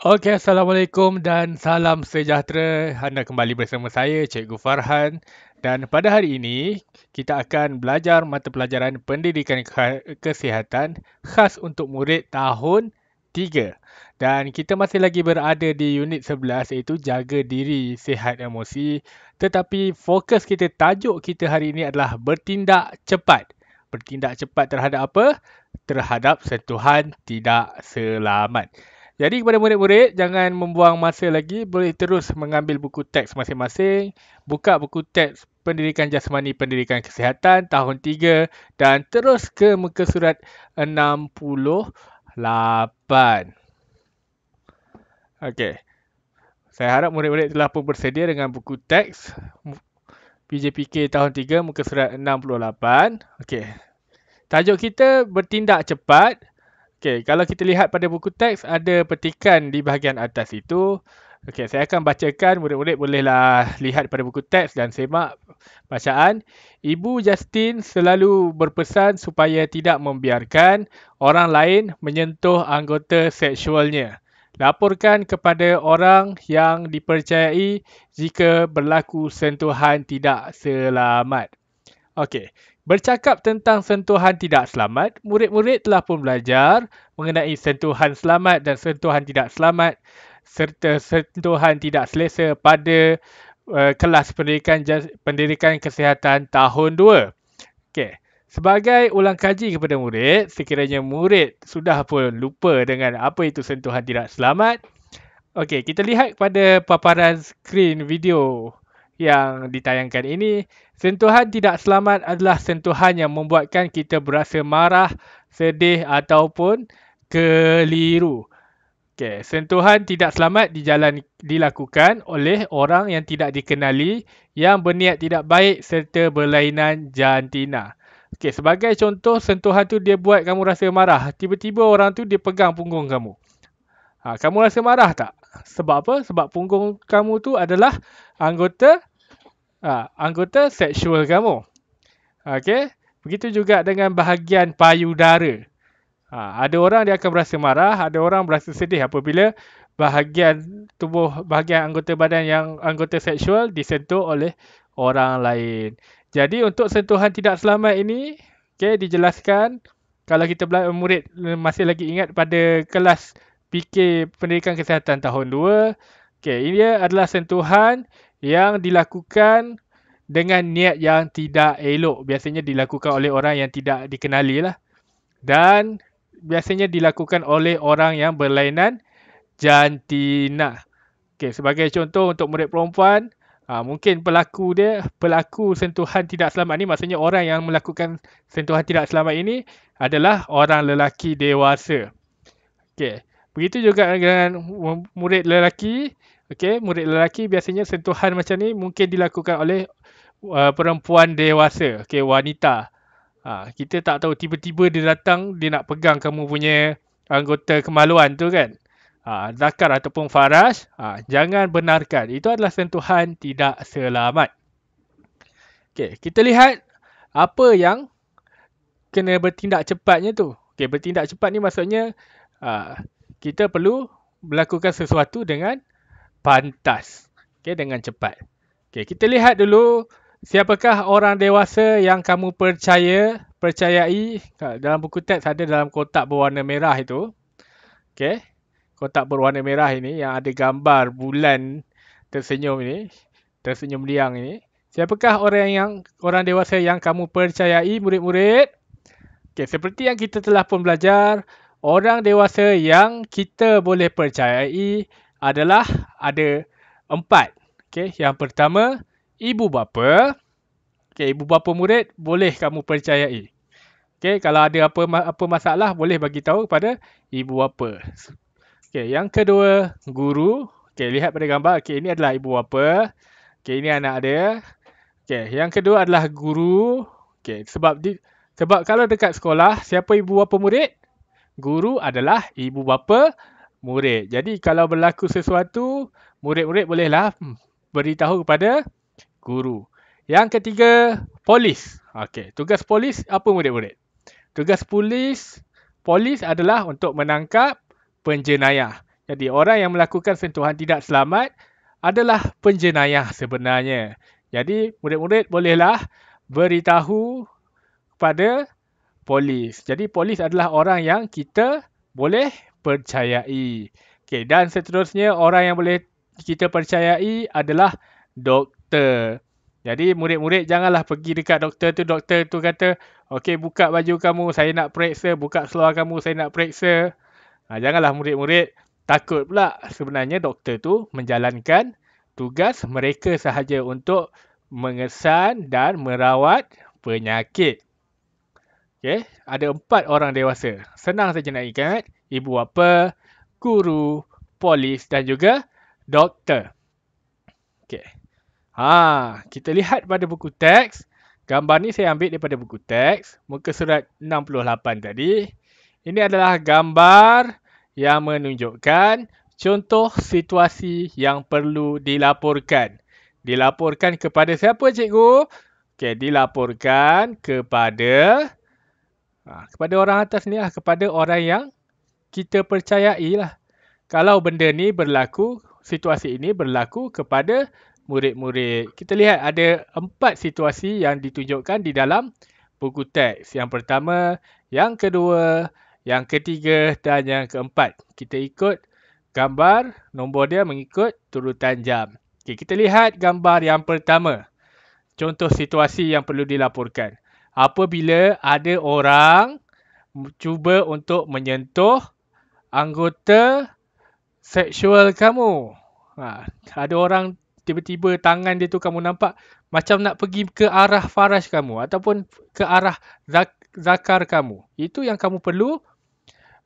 Okey, Assalamualaikum dan salam sejahtera. Anda kembali bersama saya, Cikgu Farhan. Dan pada hari ini, kita akan belajar mata pelajaran pendidikan kesihatan khas untuk murid tahun 3. Dan kita masih lagi berada di unit 11 iaitu jaga diri sihat emosi. Tetapi fokus kita, tajuk kita hari ini adalah bertindak cepat. Bertindak cepat terhadap apa? Terhadap sentuhan tidak selamat. Jadi kepada murid-murid, jangan membuang masa lagi. Boleh terus mengambil buku teks masing-masing. Buka buku teks Pendidikan Jasmani Pendidikan Kesihatan tahun 3 dan terus ke muka surat 68. Okey. Saya harap murid-murid telah pun bersedia dengan buku teks PJPK tahun 3 muka surat 68. Okey. Tajuk kita bertindak cepat. Okey, kalau kita lihat pada buku teks, ada petikan di bahagian atas itu. Okey, saya akan bacakan. Murid-murid bolehlah lihat pada buku teks dan semak bacaan. Ibu Justin selalu berpesan supaya tidak membiarkan orang lain menyentuh anggota seksualnya. Laporkan kepada orang yang dipercayai jika berlaku sentuhan tidak selamat. Okey, bercakap tentang sentuhan tidak selamat, murid-murid telah pun belajar mengenai sentuhan selamat dan sentuhan tidak selamat serta sentuhan tidak selesa pada kelas pendidikan kesihatan tahun 2. Okey, sebagai ulang kaji kepada murid, sekiranya murid sudah pun lupa dengan apa itu sentuhan tidak selamat, okey, kita lihat pada paparan skrin video yang ditayangkan ini. Sentuhan tidak selamat adalah sentuhan yang membuatkan kita berasa marah, sedih ataupun keliru. Okey, sentuhan tidak selamat dilakukan oleh orang yang tidak dikenali, yang berniat tidak baik serta berlainan jantina. Okey, sebagai contoh, sentuhan tu dia buat kamu rasa marah. Tiba-tiba orang tu dia pegang punggung kamu. Kamu rasa marah tak? Sebab apa? Sebab punggung kamu tu adalah anggota anggota seksual kamu. Okey. Begitu juga dengan bahagian payudara. Ada orang dia akan berasa marah, ada orang berasa sedih apabila bahagian tubuh, bahagian anggota badan yang anggota seksual disentuh oleh orang lain. Jadi untuk sentuhan tidak selamat ini, okey, dijelaskan kalau kita murid masih lagi ingat pada kelas PK Pendidikan Kesihatan tahun 2, okey, ini adalah sentuhan yang dilakukan dengan niat yang tidak elok. Biasanya dilakukan oleh orang yang tidak dikenali lah. Dan biasanya dilakukan oleh orang yang berlainan jantina. Okey, sebagai contoh untuk murid perempuan, mungkin pelaku sentuhan tidak selamat ni, maksudnya orang yang melakukan sentuhan tidak selamat ini adalah orang lelaki dewasa. Okey, begitu juga dengan murid lelaki. Okey, murid lelaki biasanya sentuhan macam ni mungkin dilakukan oleh perempuan dewasa, okey, wanita. Kita tak tahu tiba-tiba dia datang, dia nak pegang kamu punya anggota kemaluan tu kan. Zakar ataupun faraj, jangan benarkan. Itu adalah sentuhan tidak selamat. Okey, kita lihat apa yang kena bertindak cepatnya tu. Okey, bertindak cepat ni maksudnya kita perlu melakukan sesuatu dengan pantas. Okey, dengan cepat. Okey, kita lihat dulu siapakah orang dewasa yang kamu percayai. Dalam buku teks ada dalam kotak berwarna merah itu. Okey. Kotak berwarna merah ini yang ada gambar bulan tersenyum ini, tersenyum liang ini. Siapakah orang dewasa yang kamu percayai, murid-murid? Okey, seperti yang kita telah pun belajar, orang dewasa yang kita boleh percayai adalah ada 4. Okey, yang pertama, ibu bapa. Okey, ibu bapa murid boleh kamu percayai. Okey, kalau ada apa masalah boleh bagi tahu kepada ibu bapa. Okey, yang kedua, guru. Okey, lihat pada gambar. Okey, ini adalah ibu bapa. Okey, ini anak dia. Okey, yang kedua adalah guru. Okey, sebab kalau dekat sekolah, siapa ibu bapa murid? Guru adalah ibu bapa murid. Jadi kalau berlaku sesuatu, murid-murid bolehlah beritahu kepada guru. Yang ketiga, polis. Okey, tugas polis apa murid-murid? Tugas polis adalah untuk menangkap penjenayah. Jadi orang yang melakukan sentuhan tidak selamat adalah penjenayah sebenarnya. Jadi murid-murid bolehlah beritahu kepada polis. Jadi polis adalah orang yang kita boleh percayai. Okey, dan seterusnya orang yang boleh kita percayai adalah doktor. Jadi murid-murid janganlah pergi dekat doktor tu kata, okey buka baju kamu, saya nak periksa, buka seluar kamu, saya nak periksa. Janganlah murid-murid takut pula. Sebenarnya doktor tu menjalankan tugas mereka sahaja untuk mengesan dan merawat penyakit. Okay, ada 4 orang dewasa. Senang saja nak ingat. Ibu bapa, guru, polis dan juga doktor. Okay. Kita lihat pada buku teks. Gambar ni saya ambil daripada buku teks. Muka surat 68 tadi. Ini adalah gambar yang menunjukkan contoh situasi yang perlu dilaporkan. Dilaporkan kepada siapa, cikgu? Okay, dilaporkan kepada orang atas ni lah, kepada orang yang kita percayai lah. Kalau benda ni berlaku, situasi ini berlaku kepada murid-murid. Kita lihat ada 4 situasi yang ditunjukkan di dalam buku teks. Yang pertama, yang kedua, yang ketiga dan yang keempat. Kita ikut gambar, nombor dia mengikut turutan jam. Okay, kita lihat gambar yang pertama. Contoh situasi yang perlu dilaporkan. Apabila ada orang cuba untuk menyentuh anggota seksual kamu. Ada orang tiba-tiba tangan dia tu kamu nampak macam nak pergi ke arah faraj kamu ataupun ke arah zakar kamu. Itu yang kamu perlu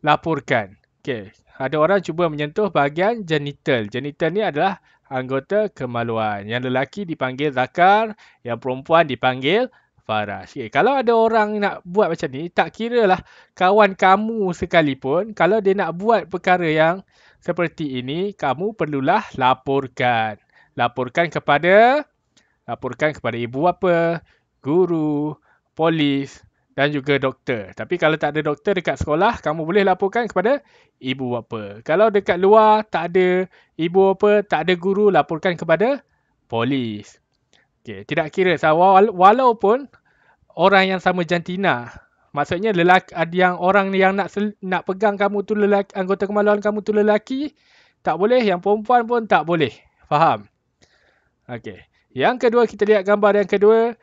laporkan. Okay. Ada orang cuba menyentuh bahagian genital. Genital ni adalah anggota kemaluan. Yang lelaki dipanggil zakar, yang perempuan dipanggil faraj. Okay. Kalau ada orang nak buat macam ni, tak kira lah kawan kamu sekalipun, kalau dia nak buat perkara yang seperti ini, kamu perlulah laporkan. Laporkan kepada ibu bapa, guru, polis dan juga doktor. Tapi kalau tak ada doktor dekat sekolah, kamu boleh laporkan kepada ibu bapa. Kalau dekat luar tak ada ibu bapa, tak ada guru, laporkan kepada polis. Okay, tidak kira walaupun orang yang sama jantina. Maksudnya orang yang nak pegang kamu tu lelaki, anggota kemaluan kamu tu lelaki, tak boleh, yang perempuan pun tak boleh. Faham? Okey. Yang kedua, kita lihat gambar yang kedua.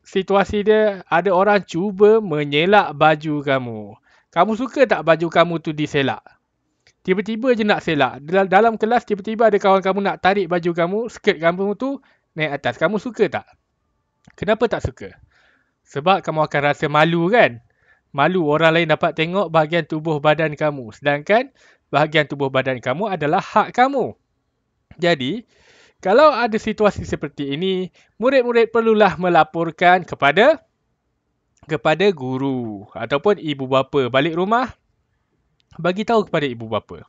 Situasi dia, ada orang cuba menyelak baju kamu. Kamu suka tak baju kamu tu diselak? Tiba-tiba je nak selak. Dalam kelas tiba-tiba ada kawan kamu nak tarik baju kamu, skirt kamu tu naik atas. Kamu suka tak? Kenapa tak suka? Sebab kamu akan rasa malu kan? Malu orang lain dapat tengok bahagian tubuh badan kamu. Sedangkan bahagian tubuh badan kamu adalah hak kamu. Jadi, kalau ada situasi seperti ini, murid-murid perlulah melaporkan kepada guru ataupun ibu bapa. Balik rumah, bagi tahu kepada ibu bapa.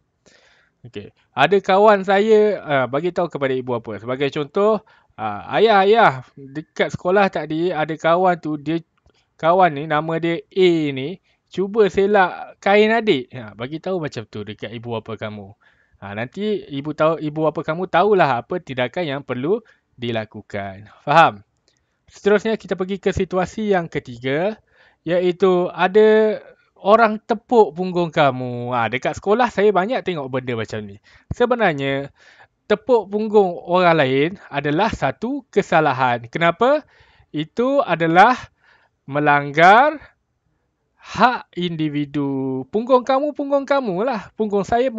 Okey. Ada kawan saya bagi tahu kepada ibu bapa. Sebagai contoh, ayah, dekat sekolah tadi ada kawan tu, kawan ni nama dia A ni cuba selak kain adik. Bagi tahu macam tu dekat ibu bapa kamu. Nanti ibu bapa kamu tahulah apa tindakan yang perlu dilakukan. Faham? Seterusnya kita pergi ke situasi yang ketiga, iaitu ada orang tepuk punggung kamu. Dekat sekolah saya banyak tengok benda macam ni. Sebenarnya tepuk punggung orang lain adalah satu kesalahan. Kenapa? Itu adalah melanggar hak individu. Punggung kamu lah. Punggung saya.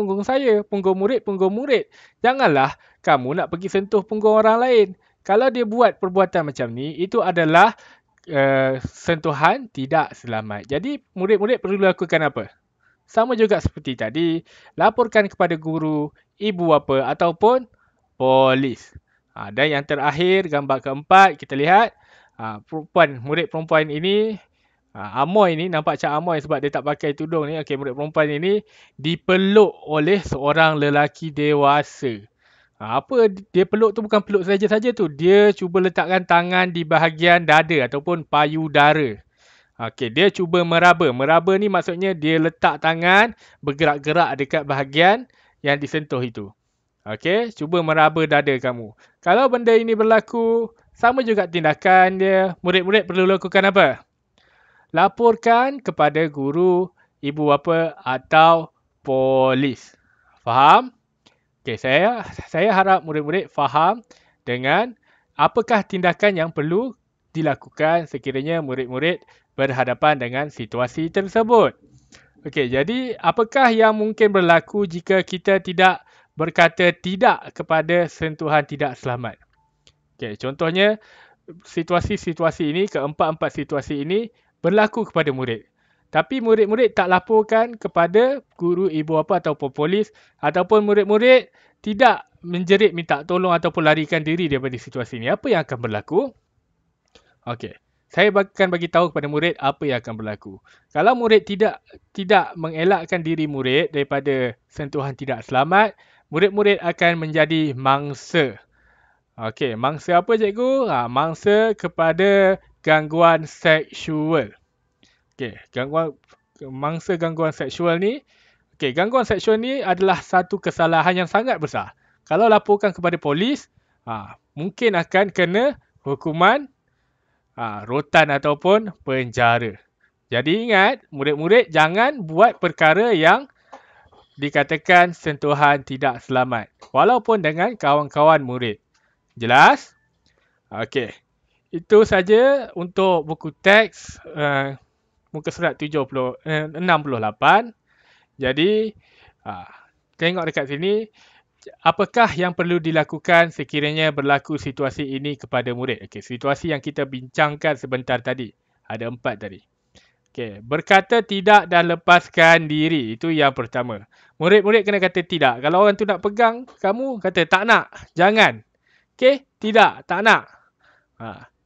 Punggung murid. Janganlah kamu nak pergi sentuh punggung orang lain. Kalau dia buat perbuatan macam ni, itu adalah sentuhan tidak selamat. Jadi murid-murid perlu lakukan apa? Sama juga seperti tadi. Laporkan kepada guru, ibu bapa ataupun polis. Dan yang terakhir, gambar keempat, kita lihat. Murid perempuan ini, Amoy ni, nampak macam Amoy sebab dia tak pakai tudung ni. Okey, murid perempuan ini dipeluk oleh seorang lelaki dewasa. Apa dia peluk tu bukan peluk saja-saja tu. Dia cuba letakkan tangan di bahagian dada ataupun payudara. Okey, dia cuba meraba. Meraba ni maksudnya dia letak tangan bergerak-gerak dekat bahagian yang disentuh itu. Okey, cuba meraba dada kamu. Kalau benda ini berlaku, sama juga tindakan dia. Murid-murid perlu lakukan apa? Laporkan kepada guru, ibu bapa atau polis. Faham? Okey, saya harap murid-murid faham dengan apakah tindakan yang perlu dilakukan sekiranya murid-murid berhadapan dengan situasi tersebut. Okey, jadi apakah yang mungkin berlaku jika kita tidak berkata tidak kepada sentuhan tidak selamat? Okey, contohnya situasi-situasi ini, keempat-empat situasi ini berlaku kepada murid. Tapi murid-murid tak laporkan kepada guru, ibu bapa ataupun polis, ataupun murid-murid tidak menjerit minta tolong ataupun larikan diri daripada situasi ini. Apa yang akan berlaku? Okey. Saya akan bagi tahu kepada murid apa yang akan berlaku. Kalau murid tidak mengelakkan diri murid daripada sentuhan tidak selamat, murid-murid akan menjadi mangsa. Okey, mangsa apa cikgu? Mangsa kepada gangguan seksual. Okey, mangsa gangguan seksual ni, gangguan seksual ni adalah satu kesalahan yang sangat besar. Kalau laporkan kepada polis, mungkin akan kena hukuman rotan ataupun penjara. Jadi ingat, murid-murid jangan buat perkara yang dikatakan sentuhan tidak selamat. Walaupun dengan kawan-kawan murid. Jelas? Okey. Itu saja untuk buku teks muka surat 68. Jadi, tengok dekat sini. Apakah yang perlu dilakukan sekiranya berlaku situasi ini kepada murid? Okey, situasi yang kita bincangkan sebentar tadi. Ada 4 tadi. Okey, berkata tidak dan lepaskan diri. Itu yang pertama. Murid-murid kena kata tidak. Kalau orang tu nak pegang, kamu kata tak nak, jangan. Okey, tidak, tak nak.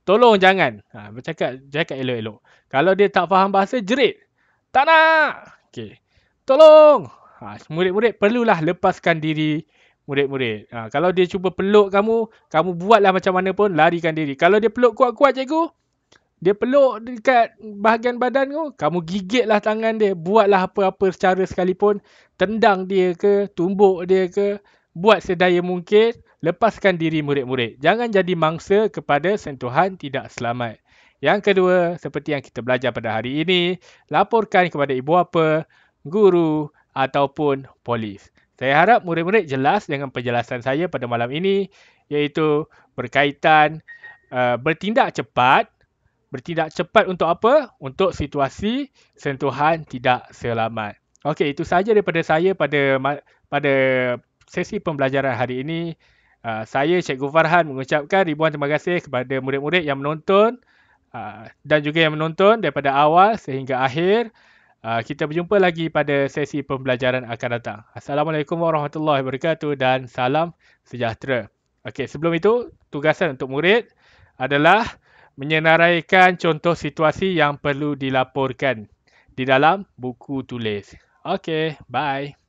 Tolong jangan. Bercakap elok-elok. Kalau dia tak faham bahasa, jerit. Tak nak. Okey. Tolong. Murid-murid perlulah lepaskan diri murid-murid. Kalau dia cuba peluk kamu buatlah macam mana pun, larikan diri. Kalau dia peluk kuat-kuat cikgu, dia peluk dekat bahagian badan kamu gigitlah tangan dia. Buatlah apa-apa secara sekalipun. Tendang dia ke, tumbuk dia ke. Buat sedaya mungkin, lepaskan diri murid-murid. Jangan jadi mangsa kepada sentuhan tidak selamat. Yang kedua, seperti yang kita belajar pada hari ini, laporkan kepada ibu bapa, guru ataupun polis. Saya harap murid-murid jelas dengan penjelasan saya pada malam ini, iaitu berkaitan bertindak cepat. Bertindak cepat untuk apa? Untuk situasi sentuhan tidak selamat. Okey, itu sahaja daripada saya pada sesi pembelajaran hari ini. Saya Cikgu Farhan mengucapkan ribuan terima kasih kepada murid-murid yang menonton dan juga yang menonton daripada awal sehingga akhir. Kita berjumpa lagi pada sesi pembelajaran akan datang. Assalamualaikum warahmatullahi wabarakatuh dan salam sejahtera. Okey, sebelum itu, tugasan untuk murid adalah menyenaraikan contoh situasi yang perlu dilaporkan di dalam buku tulis. Okey, bye.